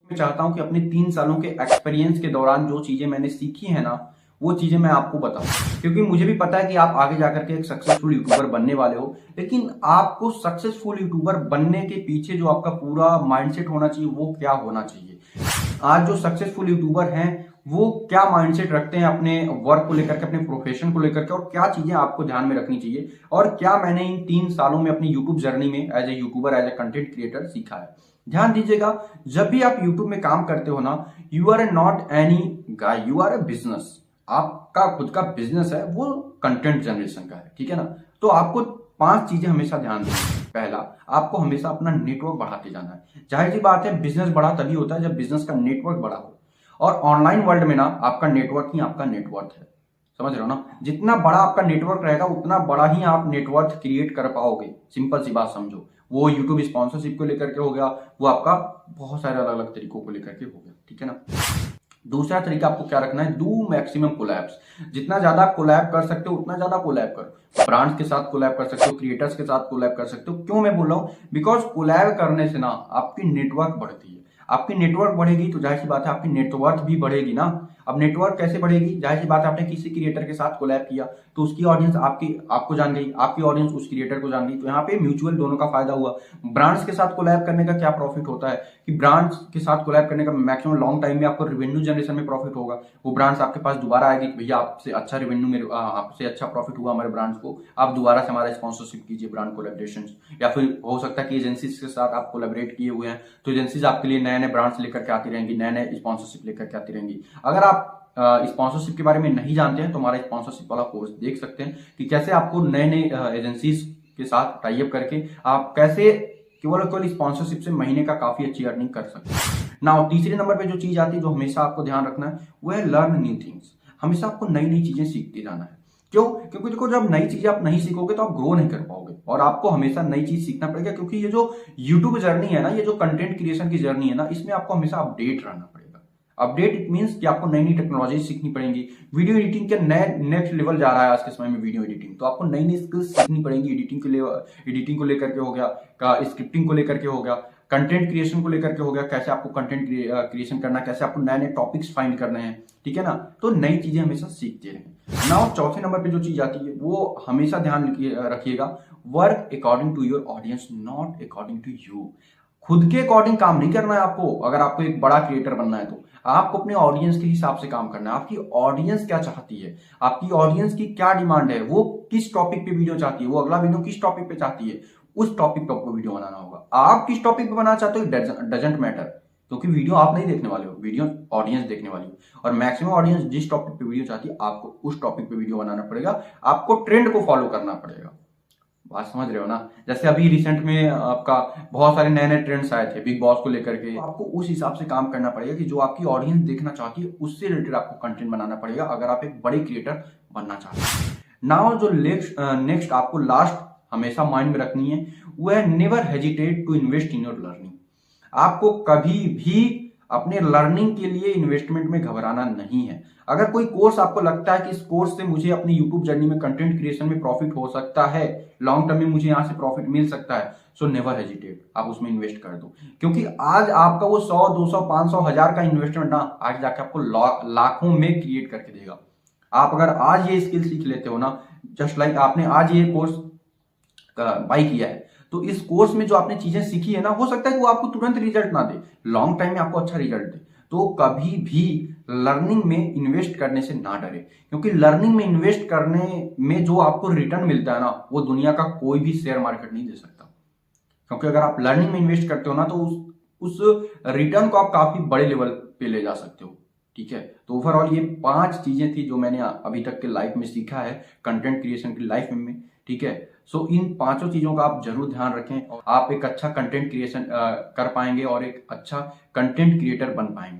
मैं चाहता हूं कि अपने 3 सालों के एक्सपीरियंस के दौरान जो चीजें मैंने सीखी है ना, वो चीजें मैं आपको बताऊं, क्योंकि मुझे भी पता है कि आप आगे जाकर के एक सक्सेसफुल यूट्यूबर बनने वाले हो। लेकिन आपको सक्सेसफुल यूट्यूबर बनने के पीछे जो आपका पूरा माइंडसेट होना चाहिए वो क्या होना चाहिए। आज जो सक्सेसफुल यूट्यूबर हैं वो क्या माइंडसेट रखते हैं अपने वर्क को लेकर के, अपने प्रोफेशन को लेकर के, और क्या चीजें आपको ध्यान में रखनी चाहिए, और क्या मैंने इन 3 सालों में अपनी यूट्यूब जर्नी में as a YouTuber, as a content creator सीखा है। ध्यान दीजिएगा, जब भी आप यूट्यूब में काम करते हो ना, you are not any guy, you are a business. आपका खुद का बिजनेस है, वो कंटेंट जनरेशन का है, ठीक है ना। तो आपको 5 चीजें हमेशा ध्यान देनी है। पहला, आपको हमेशा अपना नेटवर्क बढ़ाते जाना है। जाहिर सी बात है, बिजनेस बड़ा तभी होता है जब बिजनेस का नेटवर्क बड़ा हो, और ऑनलाइन वर्ल्ड में ना आपका नेटवर्क ही आपका नेटवर्थ है। समझ रहे हो ना, जितना बड़ा आपका नेटवर्क रहेगा उतना बड़ा ही आप नेटवर्क क्रिएट कर पाओगे। सिंपल सी बात समझो, वो यूट्यूब स्पॉन्सरशिप को लेकर के हो गया, वो आपका बहुत सारे अलग अलग तरीकों को लेकर के हो गया, ठीक है ना। दूसरा तरीका आपको क्या रखना है, डू मैक्सिमम कोलैब्स। जितना ज्यादा कोलैब कर सकते हो उतना ज्यादा कोलैब करो। ब्रांड्स के साथ कोलैब कर सकते हो, क्रिएटर्स के साथ कोलैब कर सकते हो। क्यों मैं बोल रहा हूं, बिकॉज कोलैब करने से ना आपकी नेटवर्क बढ़ती है। आपकी नेटवर्क बढ़ेगी तो जाहिर सी बात है आपकी नेटवर्थ भी बढ़ेगी ना। अब नेटवर्क कैसे बढ़ेगी, जाहिर सी बात है आपने किसी क्रिएटर के साथ कोलैब किया तो उसकी ऑडियंस आपको जान गई, आपकी ऑडियंस उस क्रिएटर को जान गई, तो यहाँ पे म्यूचुअल दोनों का फायदा हुआ। ब्रांड्स के साथ कोलैब करने का क्या प्रॉफिट होता है कि ब्रांड्स के साथ कोलैब करने का मैक्सिमम लॉन्ग टाइम में आपको रेवेन्यू जनरेशन में प्रॉफिट होगा। वो ब्रांड्स आपके पास दोबारा आएगी कि भैया आपसे अच्छा रेवेन्यू, मेरे आपसे अच्छा प्रॉफिट हुआ हमारे ब्रांड्स को, आप दोबारा से हमारा स्पॉन्सरशिप कीजिए, ब्रांड कोलैबोरेशन। या फिर हो सकता है कि एजेंसीज के साथ आप कोलैबोरेट किए हुए हैं तो एजेंसीज आपके लिए नए नए ब्रांड्स लेकर के आती रहेंगी, नए नए स्पॉन्सरशिप लेकर के आती रहेंगी। अगर आप स्पॉन्सरशिप के बारे में नहीं जानते हैं तो हमारा स्पॉन्सरशिप वाला कोर्स देख सकते हैं कि कैसे आपको नए नए एजेंसीज के साथ टाई अप करके आप कैसे केवल स्पॉन्सरशिप से महीने का काफी अच्छी अर्निंग कर सकते हैं ना। तीसरे नंबर पे जो चीज आती है जो हमेशा आपको ध्यान रखना है वो है लर्न न्यू थिंग्स। हमेशा आपको नई नई चीजें सीखते जाना है। क्यों? क्योंकि देखो, जब नई चीजें आप नहीं सीखोगे तो आप ग्रो नहीं कर पाओगे, और आपको हमेशा नई चीज सीखना पड़ेगा। क्योंकि ये जो यूट्यूब जर्नी है ना, ये जो कंटेंट क्रिएशन की जर्नी है ना, इसमें आपको हमेशा अपडेट रहना पड़ेगा। अपडेट इट मींस कि आपको नई नई टेक्नोलॉजी सीखनी पड़ेंगी। वीडियो एडिटिंग के नए नेक्स्ट लेवल जा रहा है आज के समय में वीडियो एडिटिंग, तो आपको नई नई स्किल्स सीखनी पड़ेंगी। एडिटिंग को लेकर के हो गया, स्क्रिप्टिंग को लेकर के हो गया, कंटेंट क्रिएशन को लेकर के हो गया, कैसे आपको कंटेंट क्रिएशन करना है, कैसे आपको नए नए टॉपिक्स फाइंड करने हैं, ठीक है ना। तो नई चीजें हमेशा सीखते रहें ना। चौथे नंबर पे जो चीज आती है वो हमेशा ध्यान रखिएगा, work according to your audience, not according to you. खुद के अकॉर्डिंग काम नहीं करना है आपको। अगर आपको एक बड़ा क्रिएटर बनना है तो आपको अपने ऑडियंस के हिसाब से काम करना है। आपकी ऑडियंस क्या चाहती है, आपकी ऑडियंस की क्या डिमांड है, वो किस टॉपिक पे वीडियो चाहती है, वो अगला वीडियो किस टॉपिक पे चाहती है, उस टॉपिक पे आपको वीडियो बनाना होगा। आप किस टॉपिक पे बनाना चाहते हो डजंट मैटर, क्योंकि वीडियो आप नहीं देखने वाले हो, वीडियो ऑडियंस देखने वाली हो। और मैक्सिमम ऑडियंस जिस टॉपिक पे वीडियो चाहती है आपको उस टॉपिक पे वीडियो बनाना पड़ेगा। आपको ट्रेंड को फॉलो करना पड़ेगा। बात समझ रहे हो ना। जैसे अभी रिसेंट में आपका बहुत सारे नए नए ट्रेंड्स आए थे बिग बॉस को लेकर के, तो आपको उस हिसाब से काम करना पड़ेगा कि जो आपकी ऑडियंस देखना चाहती है उससे रिलेटेड आपको कंटेंट बनाना पड़ेगा, अगर आप एक बड़े क्रिएटर बनना चाहते हैं। नाउ जो नेक्स्ट आपको लास्ट हमेशा माइंड में रखनी है वो है never hesitate to invest in your learning. आपको कभी भी अपने लर्निंग के लिए इन्वेस्टमेंट में घबराना नहीं है। अगर कोई कोर्स आपको लगता है कि इस कोर्स से मुझे अपनी यूट्यूब जर्नी में कंटेंट क्रिएशन में प्रॉफिट हो सकता है, लॉन्ग टर्म में मुझे यहां से प्रॉफिट मिल सकता है, सो नेवर हेजिटेट, आप उसमें इन्वेस्ट कर दो। क्योंकि आज आपका वो 100, 200, 500, 1000 का इन्वेस्टमेंट ना आज जाके आपको लाखों में क्रिएट करके देगा। आप अगर आज ये स्किल सीख लेते हो ना, जस्ट लाइक आपने आज ये कोर्स बाई किया है, तो इस कोर्स में जो आपने चीजें सीखी है ना, हो सकता है कि वो आपको तुरंत रिजल्ट ना दे, लॉन्ग टाइम में आपको अच्छा रिजल्ट दे। तो कभी भी लर्निंग में इन्वेस्ट करने से ना डरे, क्योंकि लर्निंग में इन्वेस्ट करने में जो आपको रिटर्न मिलता है ना, वो दुनिया का कोई भी शेयर मार्केट नहीं दे सकता। क्योंकि अगर आप लर्निंग में इन्वेस्ट करते हो ना, तो उस रिटर्न को आप काफी बड़े लेवल पे ले जा सकते हो, ठीक है। तो ओवरऑल ये 5 चीजें थी जो मैंने अभी तक के लाइफ में सीखा है कंटेंट क्रिएशन की लाइफ में, ठीक है। सो इन 5 चीजों का आप जरूर ध्यान रखें और आप एक अच्छा कंटेंट क्रिएशन कर पाएंगे और एक अच्छा कंटेंट क्रिएटर बन पाएंगे।